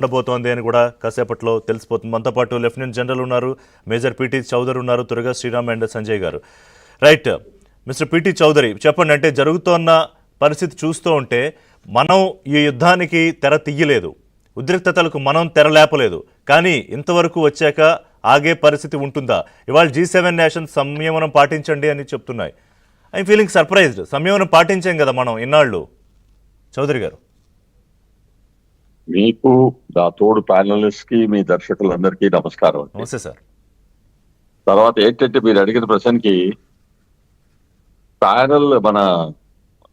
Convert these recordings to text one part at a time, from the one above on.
ఉండబోతోంది అని కూడా కాసేపట్లో తెలిసిపోతుంది. మనతో పాటు లెఫ్టినెంట్ జనరల్ ఉన్నారు, మేజర్ పిటి చౌదరి ఉన్నారు, తురగా శ్రీరామ్ అండ్ సంజయ్ గారు. రైట్, మిస్టర్ పిటి చౌదరి చెప్పండి. అంటే జరుగుతోన్న పరిస్థితి చూస్తూ ఉంటే మనం ఈ యుద్ధానికి తెర తీయలేదు, ఉద్రిక్తతలకు మనం తెర లేపలేదు, కానీ ఇంతవరకు వచ్చాక ఆగే పరిస్థితి ఉంటుందా? ఇవాళ G7 నేషన్స్ సంయమనం పాటించండి అని చెప్తున్నాయి. I'm feeling surprised. సంయమనం పాటించాం కదా మనం ఇన్నాళ్ళు. చౌదరి గారు, మీకు నా తోడు ప్యానలిస్ట్ కి మీ దర్శకులందరికీ నమస్కారం. నమస్తే సార్. తర్వాత ఏంటంటే మీరు అడిగిన ప్రశ్నకి ప్యానల్ మన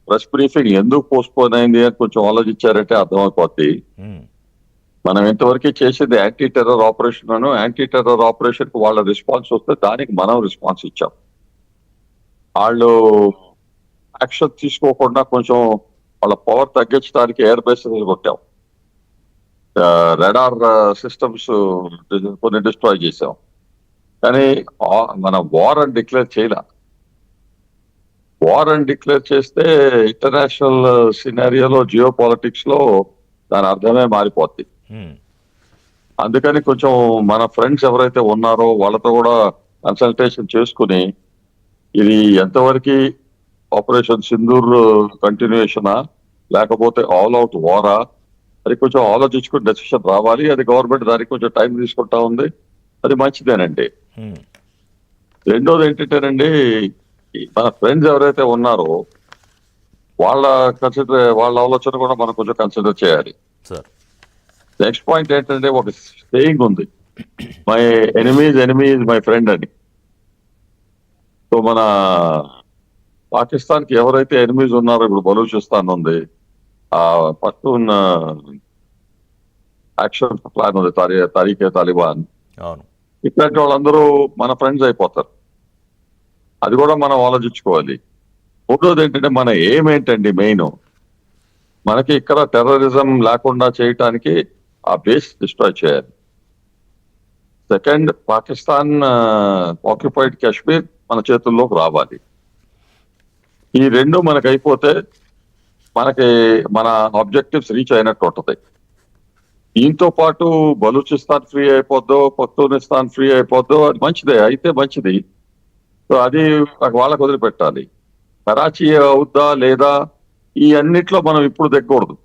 ప్రెస్ బ్రీఫింగ్ ఎందుకు పోస్ట్ పోన్ అయింది అని కొంచెం ఆలోచించారంటే అర్థమైపోద్ది. మనం ఇంతవరకు చేసేది యాంటీ టెర్రర్ ఆపరేషన్ అను, యాంటీ టెర్రర్ ఆపరేషన్ కు వాళ్ళ రెస్పాన్స్ వస్తే దానికి మనం రెస్పాన్స్ ఇచ్చాం. వాళ్ళు యాక్షన్ తీసుకోకుండా కొంచెం వాళ్ళ పవర్ తగ్గించడానికి ఎయిర్ బేసెస్ కొట్టాం, రెడార్ సిస్టమ్స్ కొన్ని డిస్ట్రాయ్ చేసాం. కానీ మన వార్ అని డిక్లేర్ చేయలే. వార్ అని డిక్లేర్ చేస్తే ఇంటర్నేషనల్ సినారియోలో జియో పాలిటిక్స్ లో దాని అర్థమే మారిపోద్ది. అందుకని కొంచెం మన ఫ్రెండ్స్ ఎవరైతే ఉన్నారో వాళ్ళతో కూడా కన్సల్టేషన్ చేసుకుని ఇది ఎంతవరకు ఆపరేషన్ సింధూర్ కంటిన్యూషనా లేకపోతే ఆల్ అవుట్ వారా అది కొంచెం ఆలోచించుకుని డెసిషన్ రావాలి. అది గవర్నమెంట్ దానికి కొంచెం టైం తీసుకుంటా ఉంది, అది మంచిదేనండి. రెండోది ఏంటంటేనండి, మన ఫ్రెండ్స్ ఎవరైతే ఉన్నారో వాళ్ళ ఆలోచన కూడా మనం కొంచెం కన్సిడర్ చేయాలి. నెక్స్ట్ పాయింట్ ఏంటంటే, ఒక సేయింగ్ ఉంది, my enemy is my friend అని. సో మన పాకిస్తాన్ కి ఎవరైతే ఎనిమీస్ ఉన్నారో, ఇప్పుడు బలూచిస్తాన్ ఉంది, ఆ పట్టున్న యాక్షన్ ప్లాన్ ఉంది, తారీఖే తాలిబాన్, ఇట్లాంటి వాళ్ళందరూ మన ఫ్రెండ్స్ అయిపోతారు. అది కూడా మనం ఆలోచించుకోవాలి. మూడోది ఏంటంటే, మన ఎయిమ్ ఏంటండి, మెయిన్ మనకి ఇక్కడ టెర్రరిజం లేకుండా చేయటానికి ఆ బేస్ డిస్ట్రాయ్ చేయాలి. సెకండ్, పాకిస్తాన్ ఆక్యుపైడ్ కాశ్మీర్ మన చేతుల్లోకి రావాలి. ఈ రెండు మనకు అయిపోతే మనకి మన ఆబ్జెక్టివ్స్ రీచ్ అయినట్టు ఉంటది. దీంతో పాటు బలూచిస్తాన్ ఫ్రీ అయిపోద్దో, పఖ్తూనిస్తాన్ ఫ్రీ అయిపోద్దో, అది మంచిదే, అయితే మంచిది. సో అది వాళ్ళకు వదిలిపెట్టాలి. కరాచీ అవుద్దా లేదా ఈ అన్నిట్లో మనం ఇప్పుడు దిగకూడదు,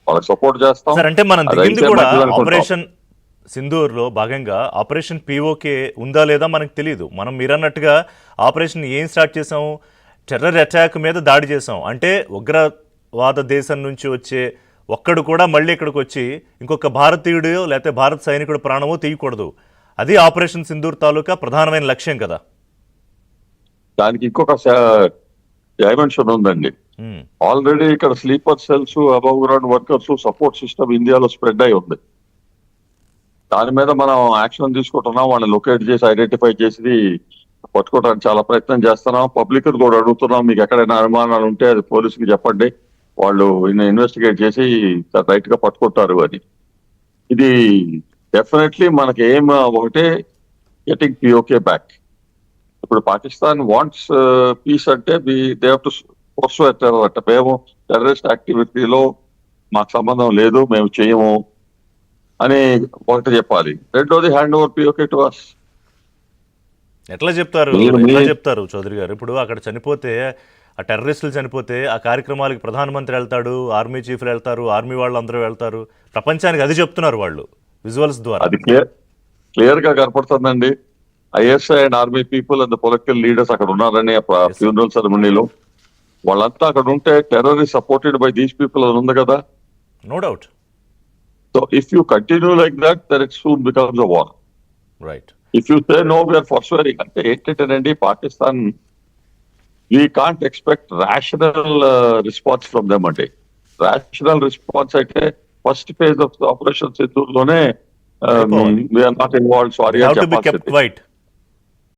వాళ్ళకి సపోర్ట్ చేస్తాం. అంటే మనం దిగింది కూడా ఆపరేషన్ సింధూర్ లో భాగంగా ఆపరేషన్ POK ఉందా లేదా మనకు తెలియదు. మనం మీరన్నట్టుగా ఆపరేషన్ ఏం స్టార్ట్ చేసాము, టెర్రర్ అటాక్ మీద దాడి చేసాం. అంటే ఉగ్రవాద దేశం నుంచి వచ్చే ఒక్కడు కూడా మళ్ళీ ఇక్కడికి వచ్చి ఇంకొక భారతీయుడు లేకపోతే భారత సైనికుడు ప్రాణమో తీయకూడదు. అది ఆపరేషన్ సింధూర్ తాలూకా ప్రధానమైన లక్ష్యం కదా. దానికి ఇంకొక డైమెన్షన్ ఉందండి. ఆల్రెడీ ఇక్కడ sleeper cells, above ground workers, support system ఇండియాలో స్ప్రెడ్ అయి ఉంది. దాని మీద మనం యాక్షన్ తీసుకుంటున్నాం. వాళ్ళని లొకేట్ చేసి ఐడెంటిఫై చేసి పట్టుకోవడానికి చాలా ప్రయత్నం చేస్తున్నాం. పబ్లిక్ కూడా అడుగుతున్నాం, మీకు ఎక్కడైనా అనుమానాలు ఉంటే అది పోలీసుకి చెప్పండి, వాళ్ళు ఇన్వెస్టిగేట్ చేసి రైట్ గా పట్టుకుంటారు అని. ఇది డెఫినెట్లీ మనకి ఏం ఒకటే, గెటింగ్ POK బ్యాక్. ఇప్పుడు పాకిస్తాన్ వాంట్స్ పీస్ అంటే they have to pursue terror అంటే, మేము టెర్రరిస్ట్ యాక్టివిటీలో మాకు సంబంధం లేదు, మేము చేయము అని ఒకటి చెప్పాలి. రెండోది, hand over POK to us. ఎట్లా చెప్తారు చౌదరి గారు? ఇప్పుడు అక్కడ చనిపోతే, ఆ టెర్రరిస్టులు చనిపోతే ఆ కార్యక్రమాలకి ప్రధానమంత్రి వెళ్తాడు, ఆర్మీ చీఫ్లు వెళ్తారు, ఆర్మీ వాళ్ళు అందరూ వెళ్తారు, ప్రపంచానికి అది చెప్తున్నారు వాళ్ళు విజువల్స్ ద్వారా. అది క్లియర్ గా కనపడుతుందండి. ISI and army people and political leaders అక్కడ ఉన్నారని ఫ్యూనరల్ సెరమనీలో. వాళ్ళంతా అక్కడ ఉంటే terror is supported by these people అని ఉంది కదా. No doubt. So if you continue like that, then it soon becomes a war. Right. If you say no, we're forswearing అంటే ఏంటంటేనండి, Pakistan we can't expect rational response from them. అంటే rational response అయితే first phase of Operation Sindoor లోనే we are not involved, sorry అని చెప్పాల్సింది.